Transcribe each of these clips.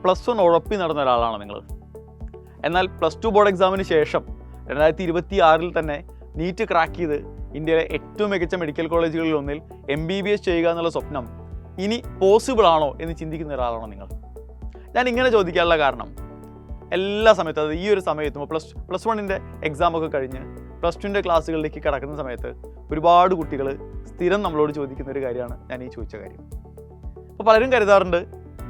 +1 ഉഴപ്പി നടന്ന ഒരാളാണ് നിങ്ങൾ. എന്നാൽ +2 ബോർഡ് എക്സാമിന് ശേഷം 2026 തന്നെ നീറ്റ് ക്രാക്ക് ചെയ്ത് ഇന്ത്യയിലെ ഏറ്റവും മികച്ച മെഡിക്കൽ കോളേജുകളിൽ ഒന്നിൽ MBBS ചെയ്യുക എന്നുള്ള സ്വപ്നം ഇനി പോസിബിൾ ആണോ എന്ന് ചിന്തിക്കുന്ന ഒരാളാണോ നിങ്ങൾ? ഞാൻ ഇങ്ങനെ ചോദിക്കാനുള്ള കാരണം, എല്ലാ സമയത്തും, അത് ഈ ഒരു സമയത്തും +1 എക്സാമൊക്കെ കഴിഞ്ഞ് +2 ക്ലാസ്സുകളിലേക്ക് കടക്കുന്ന സമയത്ത് ഒരുപാട് കുട്ടികൾ സ്ഥിരം നമ്മളോട് ചോദിക്കുന്ന ഒരു കാര്യമാണ് ഞാൻ ഈ ചോദിച്ച കാര്യം. അപ്പോൾ പലരും കരുതാറുണ്ട്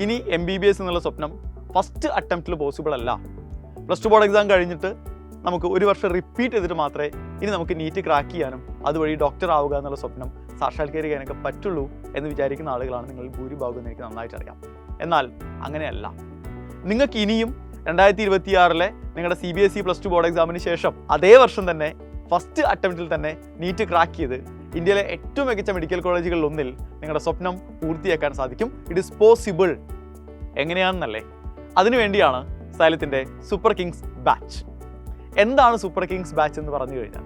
ഇനി MBBS എന്നുള്ള സ്വപ്നം ഫസ്റ്റ് അറ്റംപ്റ്റിൽ പോസിബിൾ അല്ല. +2 ബോർഡ് എക്സാം കഴിഞ്ഞിട്ട് നമുക്ക് ഒരു വർഷം റിപ്പീറ്റ് ചെയ്തിട്ട് മാത്രമേ ഇനി നമുക്ക് നീറ്റ് ക്രാക്ക് ചെയ്യാനും അതുവഴി ഡോക്ടർ ആവുക എന്നുള്ള സ്വപ്നം സാക്ഷാത്കരിക്കാനൊക്കെ പറ്റുള്ളൂ എന്ന് വിചാരിക്കുന്ന ആളുകളാണ് നിങ്ങൾ ഭൂരിഭാഗം എന്ന് എനിക്ക് നന്നായിട്ട് അറിയാം. എന്നാൽ അങ്ങനെയല്ല. നിങ്ങൾക്ക് ഇനിയും 2026 നിങ്ങളുടെ CBSE +2 ബോർഡ് എക്സാമിന് ശേഷം അതേ വർഷം തന്നെ ഫസ്റ്റ് അറ്റംപ്റ്റിൽ തന്നെ നീറ്റ് ക്രാക്ക് ചെയ്ത് ഇന്ത്യയിലെ ഏറ്റവും മികച്ച മെഡിക്കൽ കോളേജുകളിൽ ഒന്നിൽ നിങ്ങളുടെ സ്വപ്നം പൂർത്തിയാക്കാൻ സാധിക്കും. It is possible. എങ്ങനെയാണെന്നല്ലേ? അതിനുവേണ്ടിയാണ് സൈലത്തിൻ്റെ സൂപ്പർ കിങ്സ് ബാച്ച്. എന്താണ് സൂപ്പർ കിങ്സ് ബാച്ച് എന്ന് പറഞ്ഞു കഴിഞ്ഞാൽ,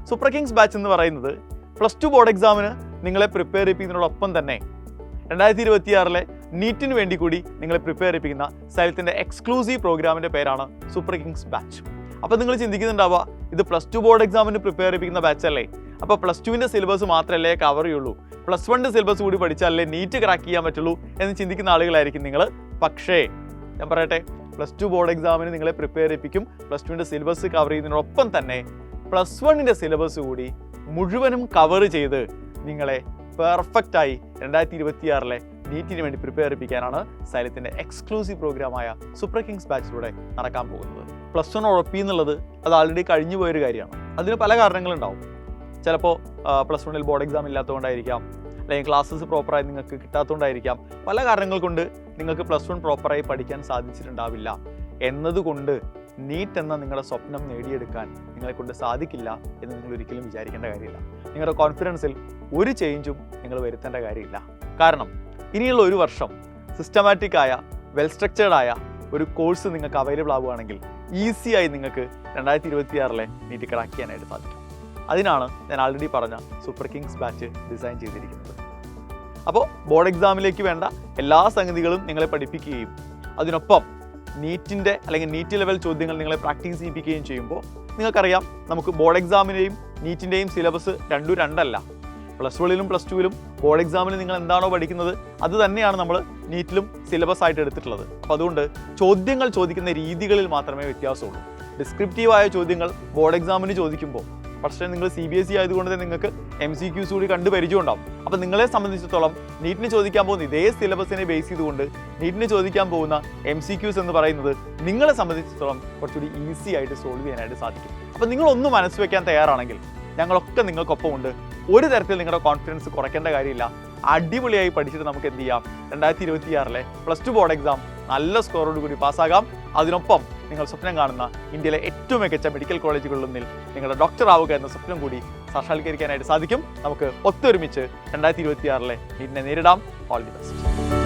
സൂപ്പർ കിങ്സ് ബാച്ച് എന്ന് പറയുന്നത് +2 ബോർഡ് എക്സാമിന് നിങ്ങളെ പ്രിപ്പയർ ചെയ്യിപ്പിക്കുന്നതിനോടൊപ്പം തന്നെ 2026 നീറ്റിന് വേണ്ടി കൂടി നിങ്ങളെ പ്രിപ്പയർ ചെയ്യിപ്പിക്കുന്ന സൈലത്തിൻ്റെ എക്സ്ക്ലൂസീവ് പ്രോഗ്രാമിൻ്റെ പേരാണ് സൂപ്പർ കിങ്സ് ബാച്ച്. അപ്പോൾ നിങ്ങൾ ചിന്തിക്കുന്നുണ്ടാവുക, ഇത് +2 ബോർഡ് എക്സാമിന് പ്രിപ്പയർ ചെയ്യിപ്പിക്കുന്ന ബാച്ച് അല്ലേ, അപ്പോൾ +2 സിലബസ് മാത്രമല്ലേ കവർ ചെയ്യുള്ളൂ, +1 സിലബസ് കൂടി പഠിച്ചാലേ നീറ്റ് ക്രാക്ക് ചെയ്യാൻ പറ്റുള്ളൂ എന്ന് ചിന്തിക്കുന്ന ആളുകളായിരിക്കും നിങ്ങൾ. പക്ഷേ ഞാൻ പറയട്ടെ, +2 ബോർഡ് എക്സാമിന് നിങ്ങളെ പ്രിപ്പയർ ചെയ്യിപ്പിക്കും. +2 സിലബസ് കവർ ചെയ്യുന്നതിനൊപ്പം തന്നെ +1 സിലബസ് കൂടി മുഴുവനും കവർ ചെയ്ത് നിങ്ങളെ പെർഫെക്റ്റായി 2026 നീറ്റിന് വേണ്ടി പ്രിപ്പയർ ചെയ്യിപ്പിക്കാനാണ് സൈലത്തിൻ്റെ എക്സ്ക്ലൂസീവ് പ്രോഗ്രാമായ സൂപ്പർ കിങ്സ് ബാച്ചിലൂടെ നടക്കാൻ പോകുന്നത്. +1 ഉഴപ്പി എന്നുള്ളത് അത് ആൾറെഡി കഴിഞ്ഞു പോയൊരു കാര്യമാണ്. അതിന് പല കാരണങ്ങളുണ്ടാവും. ചിലപ്പോൾ +1 ബോർഡ് എക്സാം ഇല്ലാത്തതുകൊണ്ടായിരിക്കാം, അല്ലെങ്കിൽ ക്ലാസ്സസ് പ്രോപ്പറായി നിങ്ങൾക്ക് കിട്ടാത്തതുകൊണ്ടായിരിക്കാം. പല കാരണങ്ങൾ കൊണ്ട് നിങ്ങൾക്ക് +1 പ്രോപ്പറായി പഠിക്കാൻ സാധിച്ചിട്ടുണ്ടാവില്ല. എന്നതുകൊണ്ട് നീറ്റ് എന്ന നിങ്ങളുടെ സ്വപ്നം നേടിയെടുക്കാൻ നിങ്ങളെ കൊണ്ട് സാധിക്കില്ല എന്ന് നിങ്ങൾ ഒരിക്കലും വിചാരിക്കേണ്ട കാര്യമില്ല. നിങ്ങളുടെ കോൺഫിഡൻസിൽ ഒരു ചേഞ്ചും നിങ്ങൾ വരുത്തേണ്ട കാര്യമില്ല. കാരണം ഇനിയുള്ള ഒരു വർഷം സിസ്റ്റമാറ്റിക് ആയ വെൽ സ്ട്രക്ചേർഡ് ആയ ഒരു കോഴ്സ് നിങ്ങൾക്ക് അവൈലബിൾ ആവുകയാണെങ്കിൽ ഈസിയായി നിങ്ങൾക്ക് 2026 നീറ്റ് ക്രാക്ക് ചെയ്യാനായിട്ട് സാധിക്കും. അതിനാണ് ഞാൻ ആൾറെഡി പറഞ്ഞ സൂപ്പർ കിങ്സ് ബാച്ച് ഡിസൈൻ ചെയ്തിരിക്കുന്നത്. അപ്പോൾ ബോർഡ് എക്സാമിലേക്ക് വേണ്ട എല്ലാ സംഗതികളും നിങ്ങളെ പഠിപ്പിക്കുകയും അതിനൊപ്പം നീറ്റിൻ്റെ അല്ലെങ്കിൽ നീറ്റ് ലെവൽ ചോദ്യങ്ങൾ നിങ്ങളെ പ്രാക്ടീസ് ചെയ്യിപ്പിക്കുകയും ചെയ്യുമ്പോൾ നിങ്ങൾക്കറിയാം, നമുക്ക് ബോർഡ് എക്സാമിൻ്റെയും നീറ്റിൻ്റെയും സിലബസ് രണ്ടും രണ്ടല്ല. +1 +2 ബോർഡ് എക്സാമിന് നിങ്ങൾ എന്താണോ പഠിക്കുന്നത് അത് തന്നെയാണ് നമ്മൾ നീറ്റിലും സിലബസ് ആയിട്ട് എടുത്തിട്ടുള്ളത്. അപ്പോൾ അതുകൊണ്ട് ചോദ്യങ്ങൾ ചോദിക്കുന്ന രീതികളിൽ മാത്രമേ വ്യത്യാസമുള്ളൂ. ഡിസ്ക്രിപ്റ്റീവായ ചോദ്യങ്ങൾ ബോർഡ് എക്സാമിന് ചോദിക്കുമ്പോൾ, പക്ഷേ നിങ്ങൾ CBSE ആയതുകൊണ്ട് തന്നെ നിങ്ങൾക്ക് MCQs കൂടി കണ്ട് പരിചയം ഉണ്ടാവും. അപ്പോൾ നിങ്ങളെ സംബന്ധിച്ചിടത്തോളം നീറ്റിന് ചോദിക്കാൻ പോകുന്ന ഇതേ സിലബസിനെ ബേസ് ചെയ്തുകൊണ്ട് നീറ്റിന് ചോദിക്കാൻ പോകുന്ന MCQs എന്ന് പറയുന്നത് നിങ്ങളെ സംബന്ധിച്ചിടത്തോളം കുറച്ചുകൂടി ഈസി ആയിട്ട് സോൾവ് ചെയ്യാനായിട്ട് സാധിക്കും. അപ്പോൾ നിങ്ങളൊന്ന് മനസ്സ് വയ്ക്കാൻ തയ്യാറാണെങ്കിൽ ഞങ്ങളൊക്കെ നിങ്ങൾക്കൊപ്പമുണ്ട്. ഒരു തരത്തിൽ നിങ്ങളുടെ കോൺഫിഡൻസ് കുറയ്ക്കേണ്ട കാര്യമില്ല. അടിപൊളിയായി പഠിച്ചിട്ട് നമുക്ക് എന്ത് ചെയ്യാം, 2026 +2 ബോർഡ് എക്സാം നല്ല സ്കോറോട് കൂടി പാസ്സാകാം. അതിനൊപ്പം നിങ്ങൾ സ്വപ്നം കാണുന്ന ഇന്ത്യയിലെ ഏറ്റവും മികച്ച മെഡിക്കൽ കോളേജുകളിലൊന്നിൽ നിങ്ങളുടെ ഡോക്ടർ ആവുക എന്ന സ്വപ്നം കൂടി സാക്ഷാത്കരിക്കാനായിട്ട് സാധിക്കും. നമുക്ക് ഒത്തൊരുമിച്ച് 2026 നീറ്റിനെ നേരിടാം. All the best.